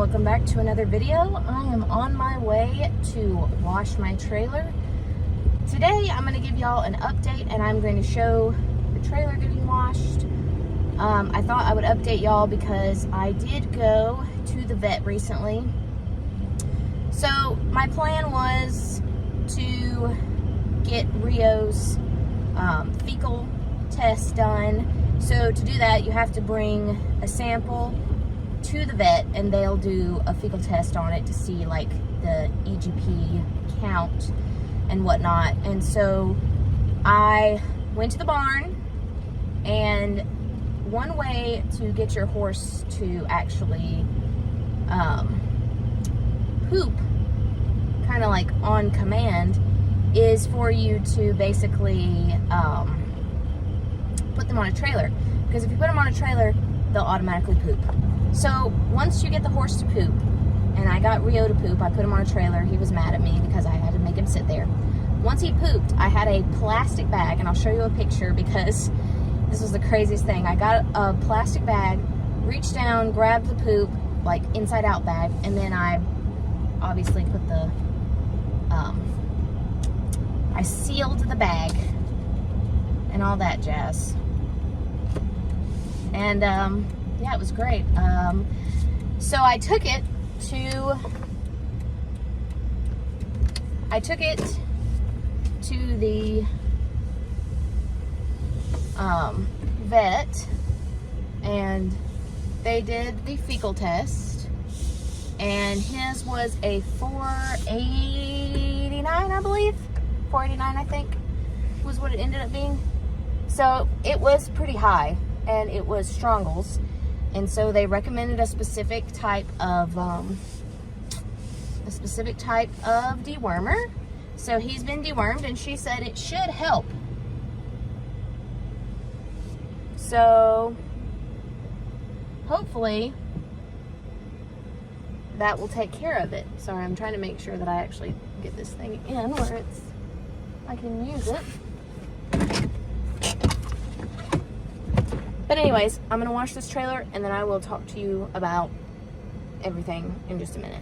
welcome back to another video. I am on my way to wash my trailer. Today I'm going to give y'all an update and I'm going to show the trailer getting washed. I thought I would update y'all because I did go to the vet recently. So my plan was to get Rio's fecal test done. So to do that, you have to bring a sample to the vet and they'll do a fecal test on it to see like the EGP count and whatnot. And so I went to the barn, and one way to get your horse to actually poop kind of like on command is for you to basically put them on a trailer, because if you put them on a trailer they'll automatically poop. So once you get the horse to poop, and I got Rio to poop, I put him on a trailer. He was mad at me because I had to make him sit there. Once he pooped, I had a plastic bag, and I'll show you a picture because this was the craziest thing. I got a plastic bag, reached down, grabbed the poop, like inside out bag, and then I obviously put the I sealed the bag and all that jazz. And yeah, it was great. So I took it to the vet, and they did the fecal test, and his was a 489, I believe. 489, I think, was what it ended up being. So it was pretty high, and it was Strongles, and so they recommended a specific type of dewormer. So he's been dewormed, and she said it should help. So hopefully that will take care of it. Sorry, I'm trying to make sure that I actually get this thing in where I can use it. But anyways, I'm gonna wash this trailer and then I will talk to you about everything in just a minute.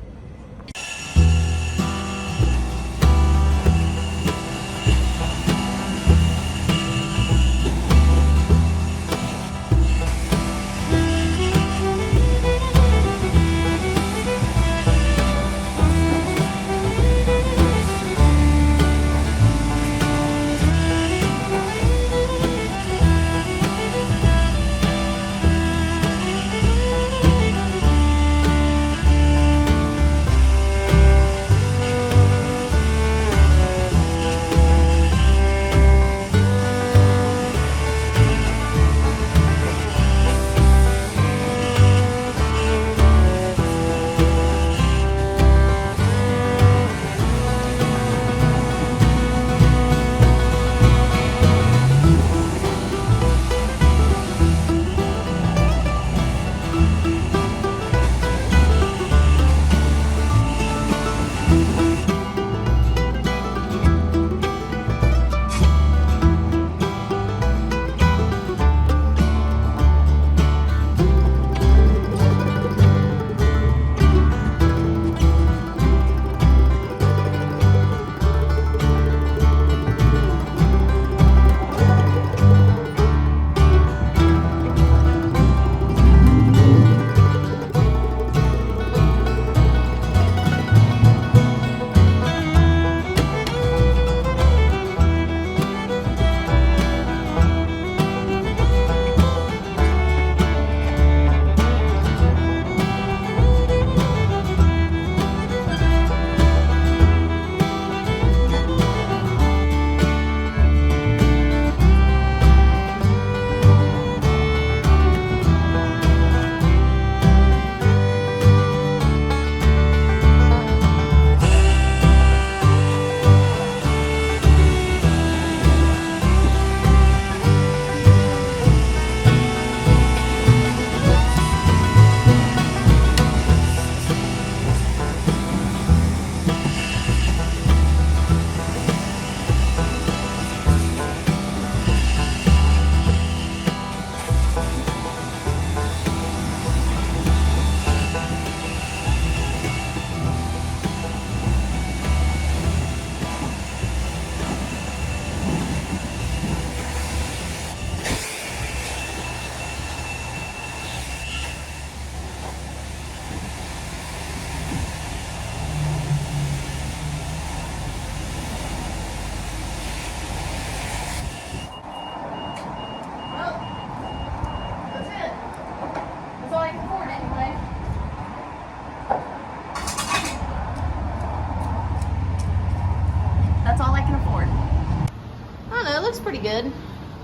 good.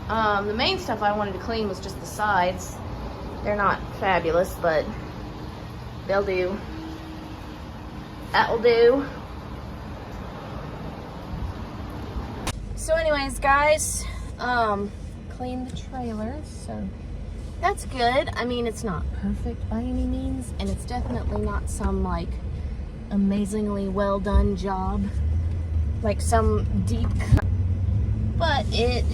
The main stuff I wanted to clean was just the sides. They're not fabulous, but they'll do. That will do. So anyways, guys, cleaned the trailer, so that's good. I mean, it's not perfect by any means, and it's definitely not some like amazingly well done job, like some deep, but it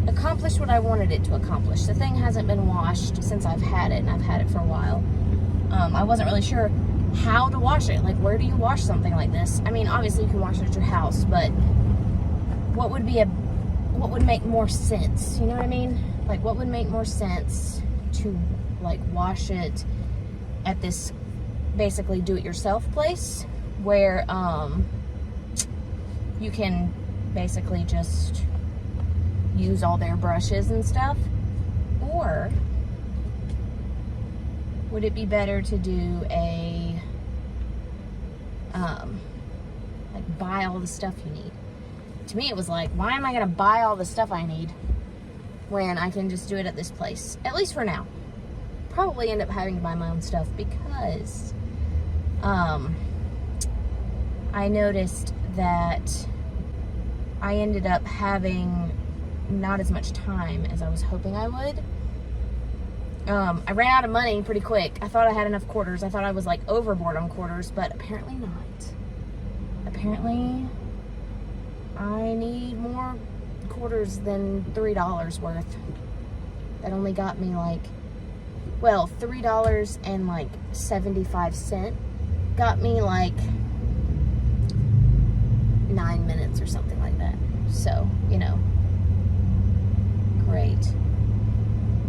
accomplished what I wanted it to accomplish. The thing hasn't been washed since I've had it, and I've had it for a while. I wasn't really sure how to wash it. Like, where do you wash something like this? I mean, obviously you can wash it at your house, but what would make more sense? You know what I mean? Like, what would make more sense to like wash it at this basically do-it-yourself place where you can basically just use all their brushes and stuff? Or would it be better to do a like buy all the stuff you need? To me, it was like, why am I gonna buy all the stuff I need when I can just do it at this place? At least for now. Probably end up having to buy my own stuff because I noticed that I ended up having not as much time as I was hoping I would. I ran out of money pretty quick. I thought I had enough quarters. I thought I was like overboard on quarters, but apparently not. Apparently I need more quarters than $3 worth. That only got me like, well, $3.75 got me like 9 minutes or something like that. So, you know, great,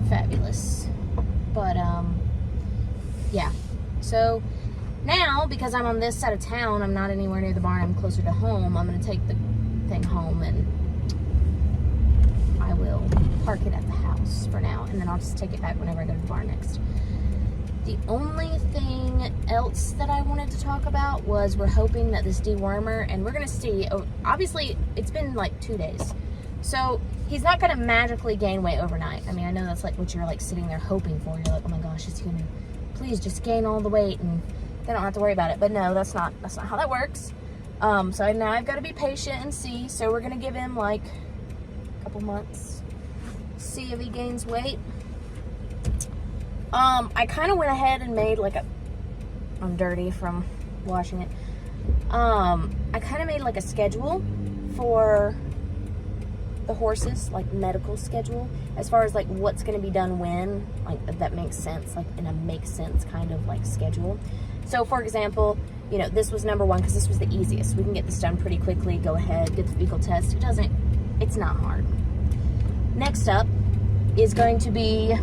fabulous. But yeah, so now because I'm on this side of town, I'm not anywhere near the barn, I'm closer to home, I'm gonna take the thing home and I will park it at the house for now, and then I'll just take it back whenever I go to the barn next. The only thing else that I wanted to talk about was we're hoping that this dewormer, and we're gonna see, obviously it's been like 2 days, so he's not gonna magically gain weight overnight. I mean, I know that's like what you're like sitting there hoping for. You're like, oh my gosh, is he gonna please just gain all the weight and then I don't have to worry about it. But no, that's not how that works. So now I've got to be patient and see. So we're gonna give him like a couple months, see if he gains weight. I kind of went ahead and made like I'm dirty from washing it. I kind of made like a schedule for the horses, like medical schedule, as far as like what's going to be done when, like if that makes sense, like in a make sense kind of like schedule. So for example, you know, this was number one because this was the easiest. We can get this done pretty quickly. Go ahead, get the fecal test. It's not hard. Next up is going to be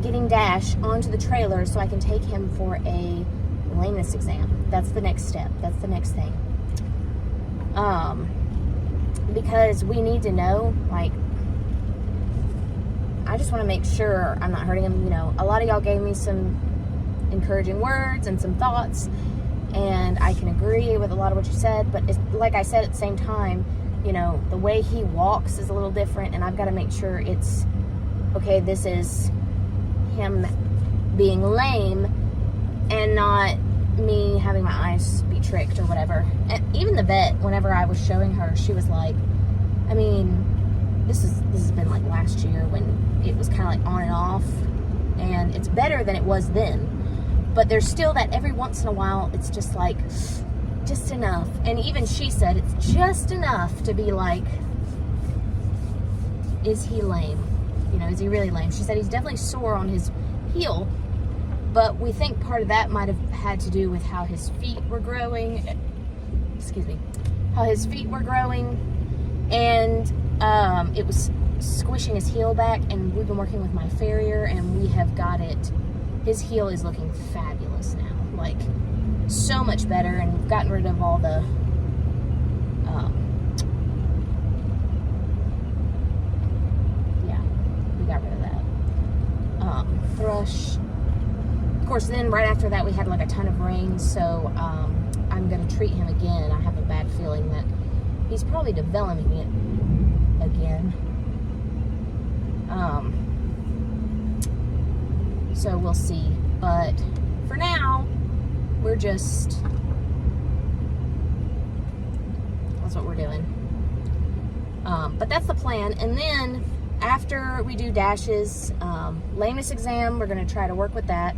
getting Dash onto the trailer so I can take him for a lameness exam. That's the next step. That's the next thing. Because we need to know, like, I just want to make sure I'm not hurting him. You know, a lot of y'all gave me some encouraging words and some thoughts, and I can agree with a lot of what you said, but it's, like I said, at the same time, you know, the way he walks is a little different, and I've got to make sure it's, okay, this is him being lame and not me having my eyes be tricked or whatever. And even the vet, whenever I was showing her, she was like, I mean, this has been like last year when it was kind of like on and off, and it's better than it was then, but there's still that every once in a while it's just like just enough. And even she said it's just enough to be like, is he lame? You know, is he really lame? She said he's definitely sore on his heel, but we think part of that might have had to do with how his feet were growing. Excuse me. How his feet were growing, and it was squishing his heel back, and we've been working with my farrier, and we have got it. His heel is looking fabulous now. Like, so much better, and we've gotten rid of all the yeah, we got rid of that thrush. Of course, then right after that we had like a ton of rain, so I'm gonna treat him again. I have a bad feeling that he's probably developing again. So we'll see. But for now, we're just, that's what we're doing. But that's the plan. And then after we do Dash's lameness exam, we're going to try to work with that.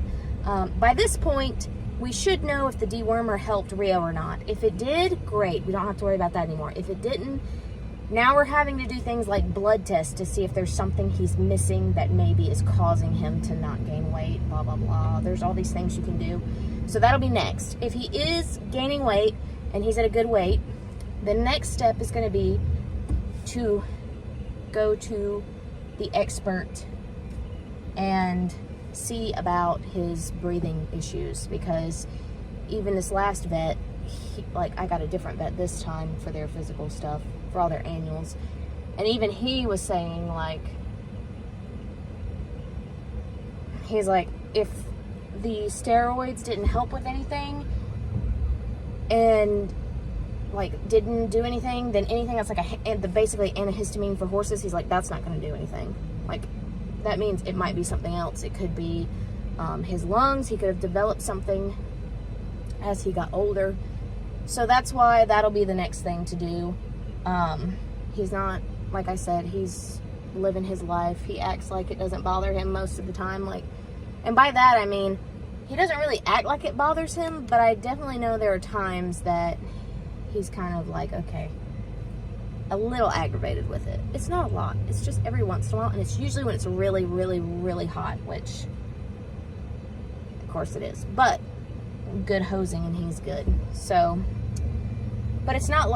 By this point, we should know if the dewormer helped Rio or not. If it did, great. We don't have to worry about that anymore. If it didn't, now we're having to do things like blood tests to see if there's something he's missing that maybe is causing him to not gain weight, blah, blah, blah. There's all these things you can do. So that'll be next. If he is gaining weight and he's at a good weight, the next step is going to be to go to the expert and see about his breathing issues, because even this last vet, I got a different vet this time for their physical stuff, for all their annuals, and even he was saying, like, he's like, if the steroids didn't help with anything and like didn't do anything, then anything that's like basically antihistamine for horses, he's like, that's not going to do anything. Like, that means it might be something else. It could be his lungs. He could have developed something as he got older. So that's why that'll be the next thing to do. He's not, like I said, he's living his life. He acts like it doesn't bother him most of the time. Like, and by that I mean, he doesn't really act like it bothers him, but I definitely know there are times that he's kind of like, okay, a little aggravated with it. It's not a lot. It's just every once in a while, and it's usually when it's really, really, really hot, which, of course it is. But good hosing, and he's good. So, but it's not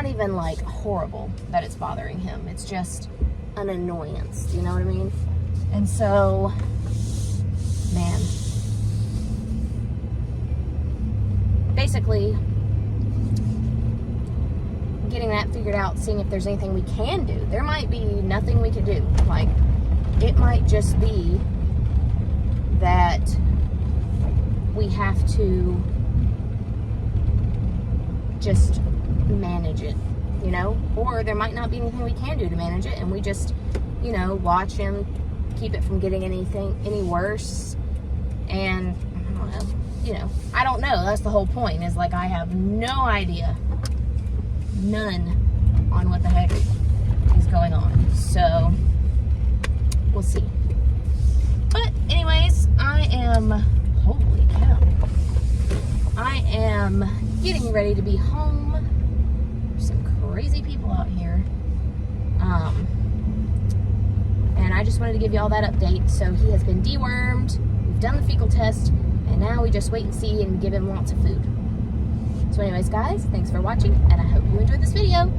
even like horrible that it's bothering him. It's just an annoyance. You know what I mean? And so, man, basically, getting that figured out, seeing if there's anything we can do. There might be nothing we can do. Like, it might just be that we have to just manage it, you know? Or there might not be anything we can do to manage it, and we just, you know, watch him, keep it from getting any worse, and I don't know, you know, I don't know. That's the whole point, is like, I have no idea, none, on what the heck is going on. So we'll see. But anyways, I am, holy cow, I am getting ready to be home. There's some crazy people out here. And I just wanted to give you all that update. So he has been dewormed, we've done the fecal test, and now we just wait and see and give him lots of food. So anyways, guys, thanks for watching, and I hope you enjoyed this video.